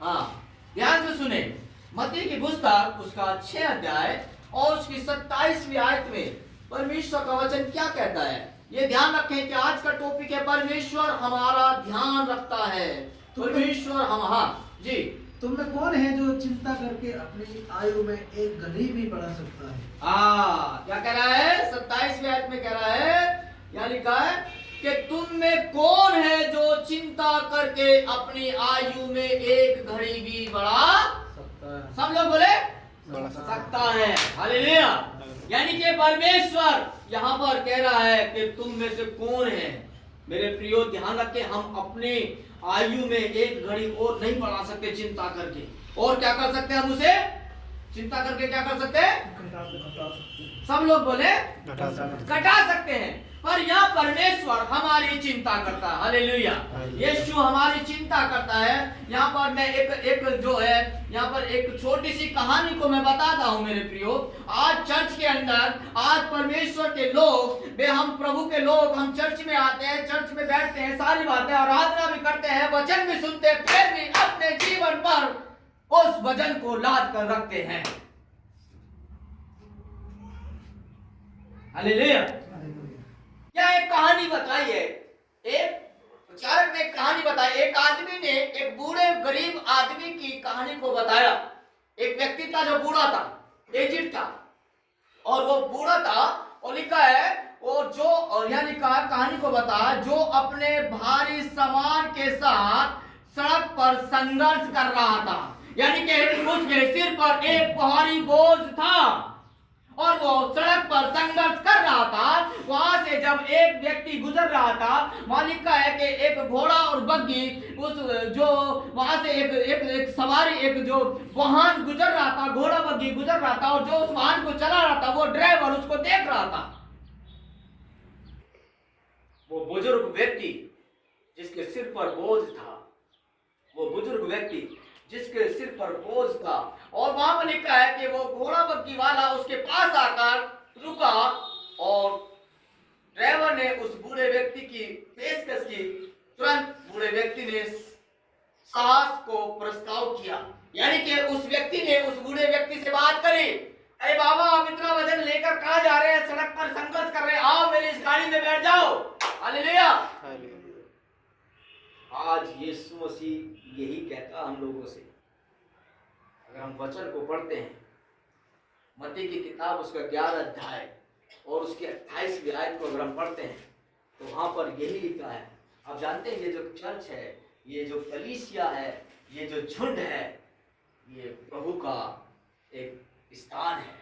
हाँ, ध्यान से सुने। मत्ती की पुस्तक उसका 6 अध्याय और उसकी 27वीं आयत में परमेश्वर का वचन क्या कहता है। ये ध्यान रखें कि आज का टॉपिक है परमेश्वर हमारा ध्यान रखता है। परमेश्वर हम, हाँ जी, तुम में कौन है जो चिंता करके अपनी आयु में एक घड़ी भी बढ़ा सकता है? हाँ, क्या कह रहा है? 27वें आयत में कह रहा है, क्या लिखा है कि तुम में कौन है जो चिंता करके अपनी आयु में एक घड़ी भी बढ़ा सकता है। सब लोग बोले बढ़ा सकता है। हालेलुया। यानी कि परमेश्वर यहाँ पर कह रहा है कि तुम में से कौन है। मेरे प्रियो, ध्यान रखें, हम अपने आयु में एक घड़ी और नहीं बढ़ा सकते चिंता करके। और क्या कर सकते हैं हम उसे? चिंता करके क्या कर सकते हैं? सब लोग बोले घटा सकते हैं। पर यहाँ परमेश्वर हमारी चिंता करता है। हालेलुया। यीशु हमारी चिंता करता है। यहाँ पर मैं एक जो है, यहाँ पर एक छोटी सी कहानी को मैं बताता हूँ मेरे प्रियो। आज चर्च के अंदर, आज परमेश्वर के लोग, वे हम प्रभु के लोग, हम चर्च में आते हैं, चर्च में बैठते हैं, सारी बातें आराधना भी करते हैं, वचन भी सुनते हैं, फिर भी अपने जीवन पर उस वचन को लाद कर रखते हैं। हालेलुया। क्या एक कहानी बताई है, एक प्रचारक ने एक कहानी बताई। एक आदमी ने एक बूढ़े गरीब आदमी की कहानी को बताया। एक व्यक्ति था जो बूढ़ा था, एजिड था, और वो बूढ़ा था, और लिखा है वो जो, और यहाँ लिखा है, कहानी को बताया, जो अपने भारी सामान के साथ सड़क पर संघर्ष कर रहा था। यानी कि उसके सिर पर एक भारी बोझ था और वो सड़क पर संघर्ष कर रहा था। वहां से जब एक व्यक्ति गुजर रहा था, मालिक का है कि एक घोड़ा और बग्गी, उस जो वहां से एक सवारी, एक जो वाहन गुजर रहा था, घोड़ा बग्गी गुजर रहा था, और जो उस वाहन को चला रहा था वो ड्राइवर उसको देख रहा था। वो बुजुर्ग व्यक्ति जिसके सिर पर बोझ था, वो बुजुर्ग व्यक्ति जिसके सिर पर बोझ था, और वहां पर लिखा है कि वो घोड़ा बग्गी वाला उसके पास आकर रुका, और ड्राइवर ने उस बूढ़े व्यक्ति की पेशकश की। तुरंत बूढ़े व्यक्ति ने साहस को प्रस्ताव किया। यानी कि उस व्यक्ति ने उस बूढ़े व्यक्ति से बात करी, अरे बाबा, आप इतना वजन लेकर कहाँ जा रहे हैं? सड़क पर संघर्ष कर रहे हैं, आओ मेरी इस गाड़ी में बैठ जाओ। हालेलुया। आज यीशु मसीह यही कहता हम लोगों से। अगर हम वचन को पढ़ते हैं, मत्ती की किताब उसका 11 अध्याय और उसके 28वीं आयत को अगर हम पढ़ते हैं, तो वहां पर यही लिखा है। आप जानते हैं, ये जो चर्च है, ये जो कलीसिया है, ये जो झुंड है, ये प्रभु का एक स्थान है।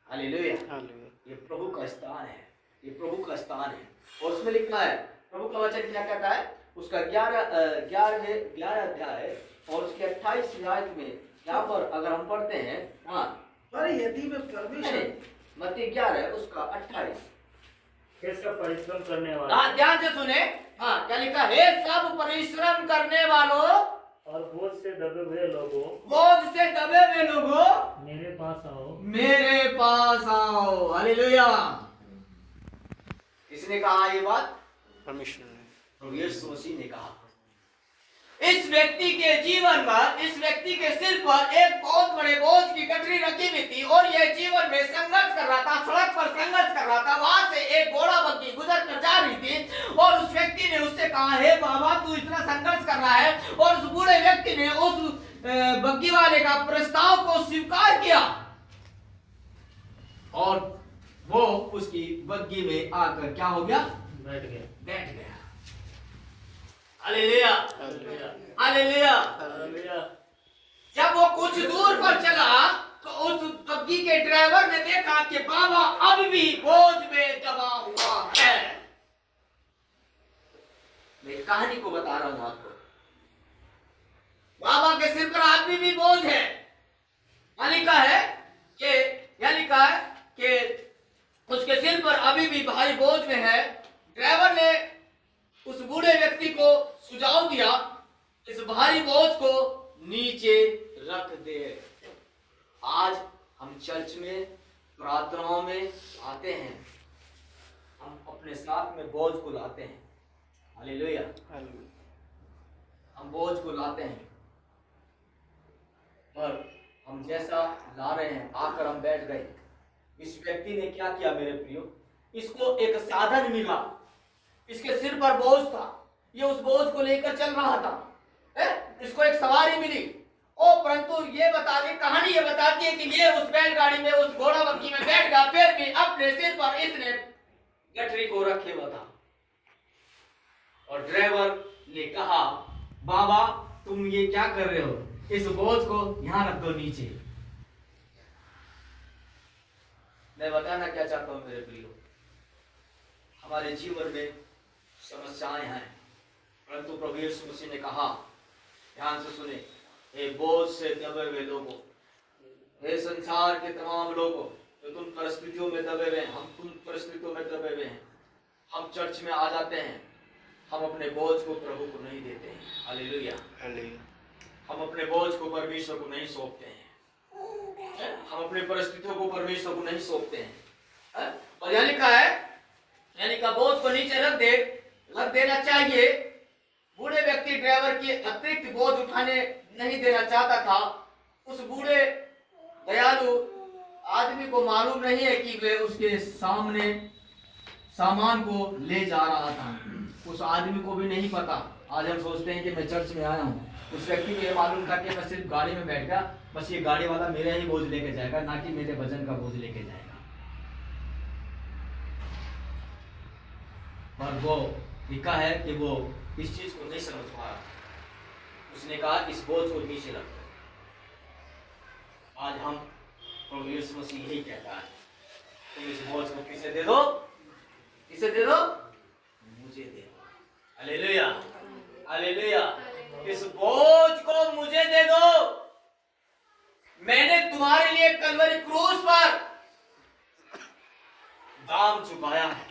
हालेलुया। ये प्रभु का स्थान है, ये प्रभु का स्थान है। और उसमें लिखा है, प्रभु का वचन क्या कहता है, उसका 11 अध्याय और उसके 28वीं आयत में, यहाँ पर अगर हम पढ़ते हैं, हाँ, पर यदि मैं परमेश्वर, मत्ती 11 उसका 28, हे सब परिश्रम करने वाले, हाँ ध्यान से सुने, हाँ क्या लिखा है, सब परिश्रम करने वालों और बोझ से दबे हुए लोगों, बोझ से दबे हुए लोगों, मेरे पास आओ, मेरे पास आओ। हालेलुया। किसने कहा ये बात? परमेश्वर ने, प्रभु यीशु मसीह ने कहा। इस व्यक्ति के जीवन पर, इस व्यक्ति के सिर पर एक बहुत बड़े बोझ की गठरी रखी हुई थी, और यह जीवन में संघर्ष कर रहा था, सड़क पर संघर्ष कर रहा था। वहां से एक घोड़ा बग्गी गुजर कर जा रही थी, और उस व्यक्ति ने उससे कहा, हे बाबा, तू इतना संघर्ष कर रहा है। और उस बूढ़े व्यक्ति ने उस बग्गी वाले का प्रस्ताव को स्वीकार किया, और वो उसकी बग्गी में आकर क्या हो गया? बैठ गया। बैठ गया। Hallelujah, hallelujah. जब वो कुछ दूर पर चला, तो उस बग्गी के ड्राइवर ने देखा कि बाबा अब भी बोझ में दबा हुआ है। मैं कहानी को बता रहा हूं आपको। बाबा के सिर पर अभी भी बोझ है। यहाँ लिखा है कि उसके सिर पर अभी भी भारी बोझ में है। ड्राइवर ने उस बूढ़े व्यक्ति को सुझाव दिया, इस भारी बोझ को नीचे रख दे। आज हम चर्च में, प्रार्थनाओं में आते हैं, हम अपने साथ में बोझ को लाते हैं। हालेलुया। हम बोझ को लाते हैं, पर हम जैसा ला रहे हैं आकर हम बैठ गए। इस व्यक्ति ने क्या किया मेरे प्रियो, इसको एक साधन मिला, इसके सिर पर बोझ था, ये उस बोझ को लेकर चल रहा था, इसको एक सवारी मिली। ओ परंतु ये बताती कहानी ये बताती है कि ये उस बैलगाड़ी में उस घोड़ा बग्घी में बैठ गया, फिर भी अपने सिर पर इसने गठरी को रखे हुआ था। और ड्राइवर ने कहा, बाबा तुम ये क्या कर रहे हो, इस बोझ को यहां रख दो नीचे। मैं बताना क्या चाहता हूं मेरे प्रियो, हमारे जीवन में समस्याएं हैं, परंतु प्रभु यीशु मसीह ने कहा, ध्यान से सुने, हे बोझ से दबे हुए लोगों, हे संसार के तमाम लोगों जो तुम परिस्थितियों में दबे हुए हैं, हम तुम परिस्थितियों में दबे हुए हैं, हम चर्च में आ जाते हैं, हम अपने बोझ को प्रभु को नहीं देते हैं। हालेलुया, हम अपने बोझ को परमेश्वर को नहीं सौंपते हैं, हम अपनी परिस्थितियों को परमेश्वर को नहीं सौंपते हैं। और यानी का है, यानी का बोझ को नीचे रख देना चाहिए। बूढ़े व्यक्ति ड्राइवर की अतिरिक्त बोझ उठाने नहीं देना चाहता था। उस बूढ़े दयालु आदमी को मालूम नहीं है कि वे उसके सामने सामान को ले जा रहा था, उस आदमी को भी नहीं पता। आज हम सोचते हैं कि मैं चर्च में आया हूँ, उस व्यक्ति को यह मालूम था कि मैं सिर्फ गाड़ी में बैठ गया, बस ये गाड़ी वाला मेरा ही बोझ लेके जाएगा, ना कि मेरे वजन का बोझ लेके जाएगा। पर वो लिखा है कि वो इस चीज को नहीं समझ पा रहा। उसने कहा इस बोझ को नीचे रख दो। आज हम प्रभु यीशु मसीह यही कहता है, तुम इस बोझ को किसे दे दो, किसे दे दो, मुझे दे दो। हालेलुया, हालेलुया, इस बोझ को मुझे दे दो। मैंने तुम्हारे लिए कलवरी क्रूस पर दाम चुकाया है,